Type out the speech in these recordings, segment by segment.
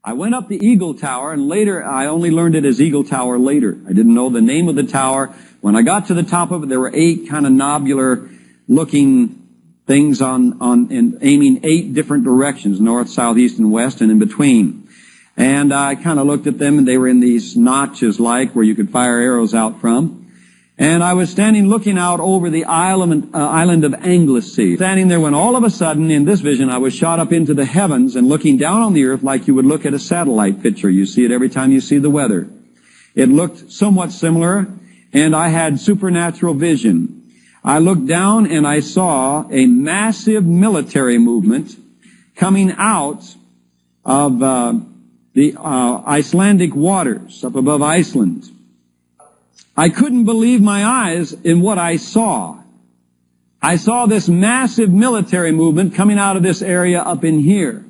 I went up the Eagle Tower, and later, I only learned it as Eagle Tower later. I didn't know the name of the tower. When I got to the top of it, there were 8 kind of nobular looking things aiming 8 different directions, north, south, east, and west, and in between. And I kind of looked at them, and they were in these notches like where you could fire arrows out from. And I was standing looking out over the island of Anglesey. Standing there when all of a sudden, in this vision, I was shot up into the heavens and looking down on the earth like you would look at a satellite picture. You see it every time you see the weather. It looked somewhat similar, and I had supernatural vision. I looked down and I saw a massive military movement coming out of the Icelandic waters up above Iceland. I couldn't believe my eyes in what I saw. I saw this massive military movement coming out of this area up in here.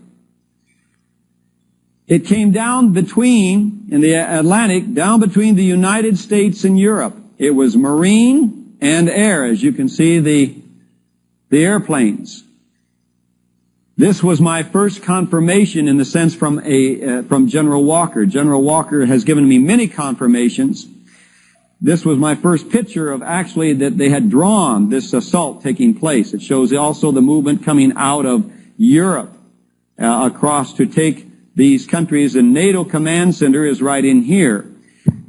It came down between, in the Atlantic, down between the United States and Europe. It was marine and air, as you can see the airplanes. This was my first confirmation in the sense from General Walker. General Walker has given me many confirmations. This was my first picture of actually that they had drawn this assault taking place. It shows also the movement coming out of Europe across to take these countries, and NATO command center is right in here.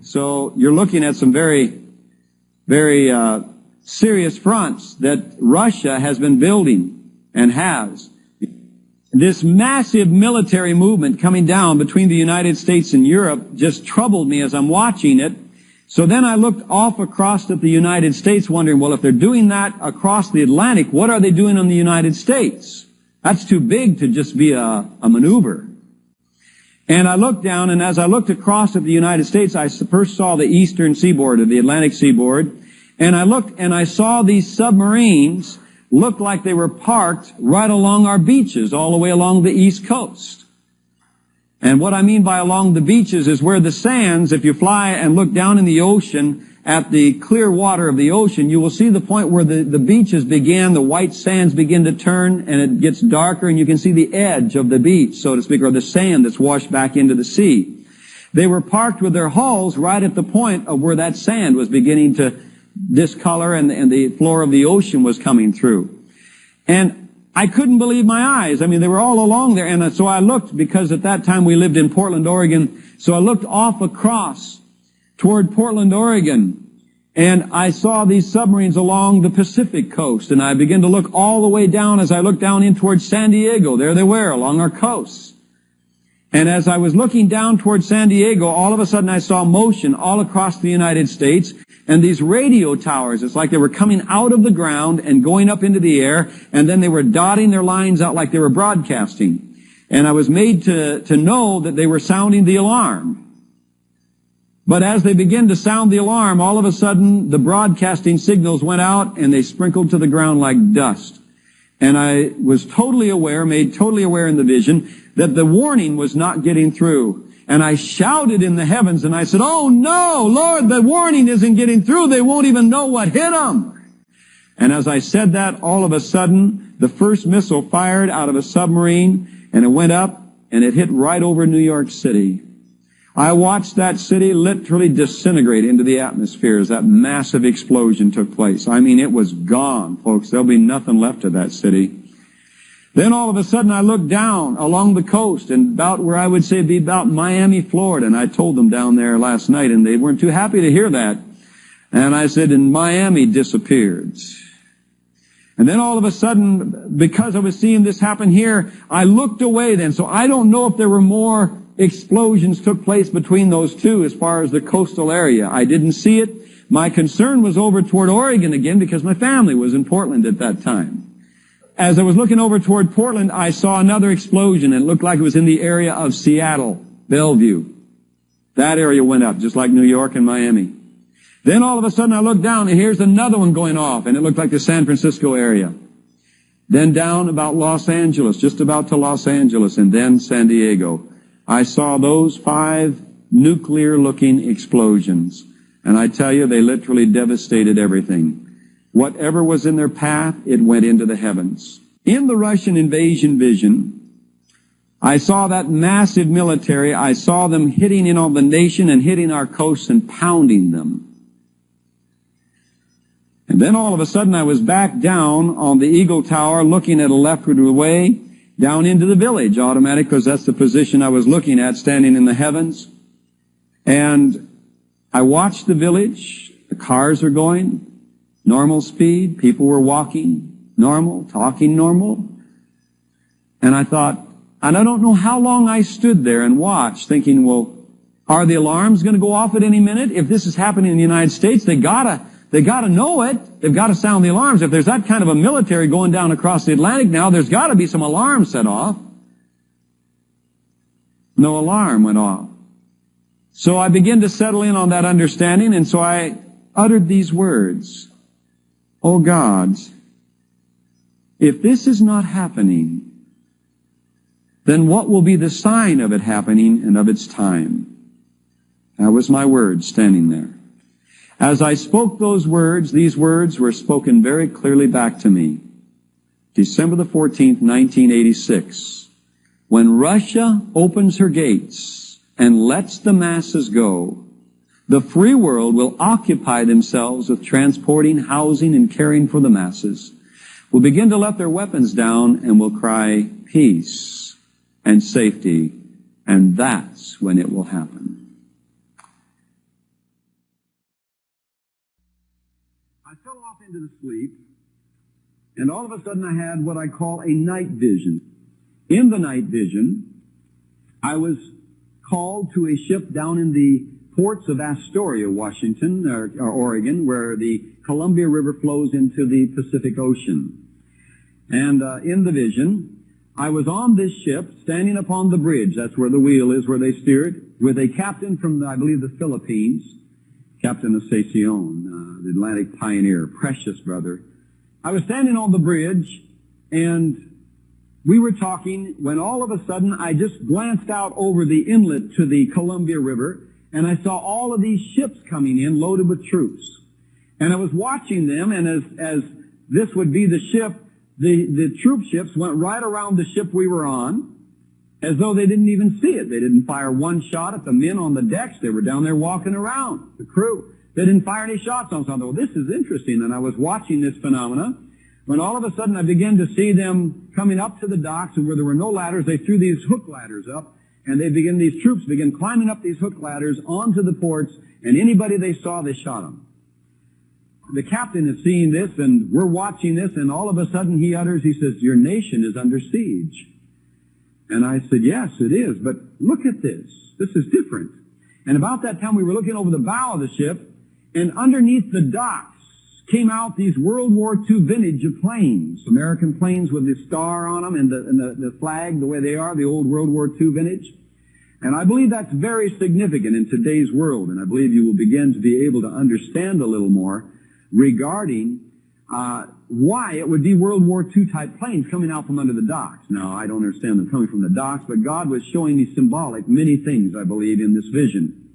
So you're looking at some very, very serious fronts that Russia has been building and has. This massive military movement coming down between the United States and Europe just troubled me as I'm watching it. So then I looked off across at the United States wondering, well, if they're doing that across the Atlantic, what are they doing on the United States? That's too big to just be a maneuver. And I looked down, and as I looked across at the United States, I first saw the eastern seaboard of the Atlantic seaboard, and I looked and I saw these submarines look like they were parked right along our beaches, all the way along the East Coast. And what I mean by along the beaches is where the sands, if you fly and look down in the ocean at the clear water of the ocean, you will see the point where the beaches begin, the white sands begin to turn, and it gets darker, and you can see the edge of the beach, so to speak, or the sand that's washed back into the sea. They were parked with their hulls right at the point of where that sand was beginning to discolor and the floor of the ocean was coming through. And I couldn't believe my eyes. I mean, they were all along there. And so I looked, because at that time we lived in Portland, Oregon. So I looked off across toward Portland, Oregon. And I saw these submarines along the Pacific coast. And I began to look all the way down as I looked down in towards San Diego. There they were along our coasts. And as I was looking down towards San Diego, all of a sudden I saw motion all across the United States. And these radio towers, it's like they were coming out of the ground and going up into the air, and then they were dotting their lines out like they were broadcasting. And I was made to know that they were sounding the alarm. But as they began to sound the alarm, all of a sudden the broadcasting signals went out and they sprinkled to the ground like dust. And I was totally aware, made totally aware in the vision, that the warning was not getting through. And I shouted in the heavens, and I said, "Oh no, Lord, the warning isn't getting through. They won't even know what hit them." And as I said that, all of a sudden, the first missile fired out of a submarine, and it went up, and it hit right over New York City. I watched that city literally disintegrate into the atmosphere as that massive explosion took place. I mean, it was gone, folks. There'll be nothing left of that city. Then all of a sudden I looked down along the coast and about where I would say be about Miami, Florida. And I told them down there last night, and they weren't too happy to hear that. And I said, and Miami disappeared. And then all of a sudden, because I was seeing this happen here, I looked away then. So I don't know if there were more explosions took place between those two as far as the coastal area. I didn't see it. My concern was over toward Oregon again because my family was in Portland at that time. As I was looking over toward Portland, I saw another explosion, and it looked like it was in the area of Seattle, Bellevue. That area went up, just like New York and Miami. Then all of a sudden I looked down, and here's another one going off, and it looked like the San Francisco area. Then down about Los Angeles, just about to Los Angeles, and then San Diego. I saw those 5 nuclear-looking explosions. And I tell you, they literally devastated everything. Whatever was in their path, it went into the heavens. In the Russian invasion vision, I saw that massive military. I saw them hitting in on the nation and hitting our coasts and pounding them. And then all of a sudden I was back down on the Eagle Tower looking at a leftward way down into the village, automatic, because that's the position I was looking at, standing in the heavens. And I watched the village. The cars were going normal speed. People were walking normal, talking normal. And I thought, and I don't know how long I stood there and watched, thinking, well, are the alarms going to go off at any minute? If this is happening in the United States, they gotta know it. They've got to sound the alarms. If there's that kind of a military going down across the Atlantic now, there's got to be some alarms set off. No alarm went off. So I began to settle in on that understanding, and so I uttered these words. Oh God, if this is not happening, then what will be the sign of it happening and of its time? That was my word standing there. As I spoke those words, these words were spoken very clearly back to me. December the 14th, 1986. When Russia opens her gates and lets the masses go, the free world will occupy themselves with transporting, housing, and caring for the masses, will begin to let their weapons down and will cry peace and safety, and that's when it will happen. I fell off into the sleep, and all of a sudden I had what I call a night vision. In the night vision, I was called to a ship down in the ports of Astoria, Washington, or Oregon, where the Columbia River flows into the Pacific Ocean. And in the vision, I was on this ship, standing upon the bridge. That's where the wheel is, where they steer it, with a captain from, I believe, the Philippines, Captain Astoria, the Atlantic pioneer, precious brother. I was standing on the bridge, and we were talking when all of a sudden I just glanced out over the inlet to the Columbia River, and I saw all of these ships coming in loaded with troops. And I was watching them, and as this would be the ship, the troop ships went right around the ship we were on, as though they didn't even see it. They didn't fire one shot at the men on the decks. They were down there walking around, the crew. They didn't fire any shots on something. Well, this is interesting. And I was watching this phenomena when all of a sudden I began to see them coming up to the docks, and where there were no ladders, they threw these hook ladders up, and these troops began climbing up these hook ladders onto the ports, and anybody they saw, they shot them. The captain is seeing this, and we're watching this, and all of a sudden he says, your nation is under siege. And I said, yes, it is, but look at this. This is different. And about that time we were looking over the bow of the ship, and underneath the docks came out these World War II vintage of planes, American planes with the star on them and the flag the way they are, the old World War II vintage. And I believe that's very significant in today's world, and I believe you will begin to be able to understand a little more regarding why it would be World War II type planes coming out from under the docks. Now, I don't understand them coming from the docks, but God was showing me symbolic many things, I believe, in this vision.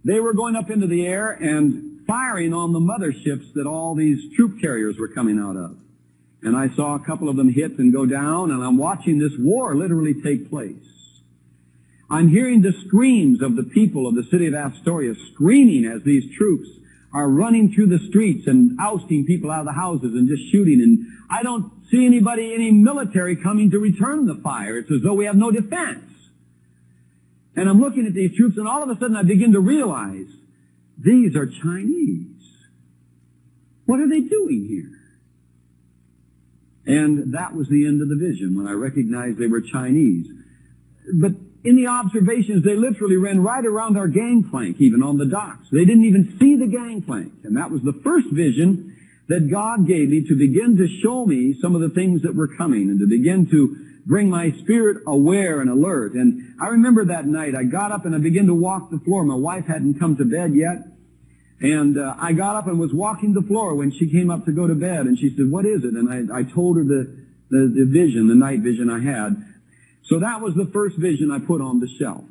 They were going up into the air and firing on the motherships that all these troop carriers were coming out of. And I saw a couple of them hit and go down, and I'm watching this war literally take place. I'm hearing the screams of the people of the city of Astoria screaming as these troops are running through the streets and ousting people out of the houses and just shooting. And I don't see any military coming to return the fire. It's as though we have no defense. And I'm looking at these troops, and all of a sudden I begin to realize these are Chinese. What are they doing here? And that was the end of the vision when I recognized they were Chinese. But in the observations, they literally ran right around our gangplank, even on the docks. They didn't even see the gangplank. And that was the first vision that God gave me to begin to show me some of the things that were coming and to begin to bring my spirit aware and alert. And I remember that night I got up and I began to walk the floor. My wife hadn't come to bed yet. And I got up and was walking the floor when she came up to go to bed. And she said, what is it? And I told her the vision, the night vision I had. So that was the first vision I put on the shelf.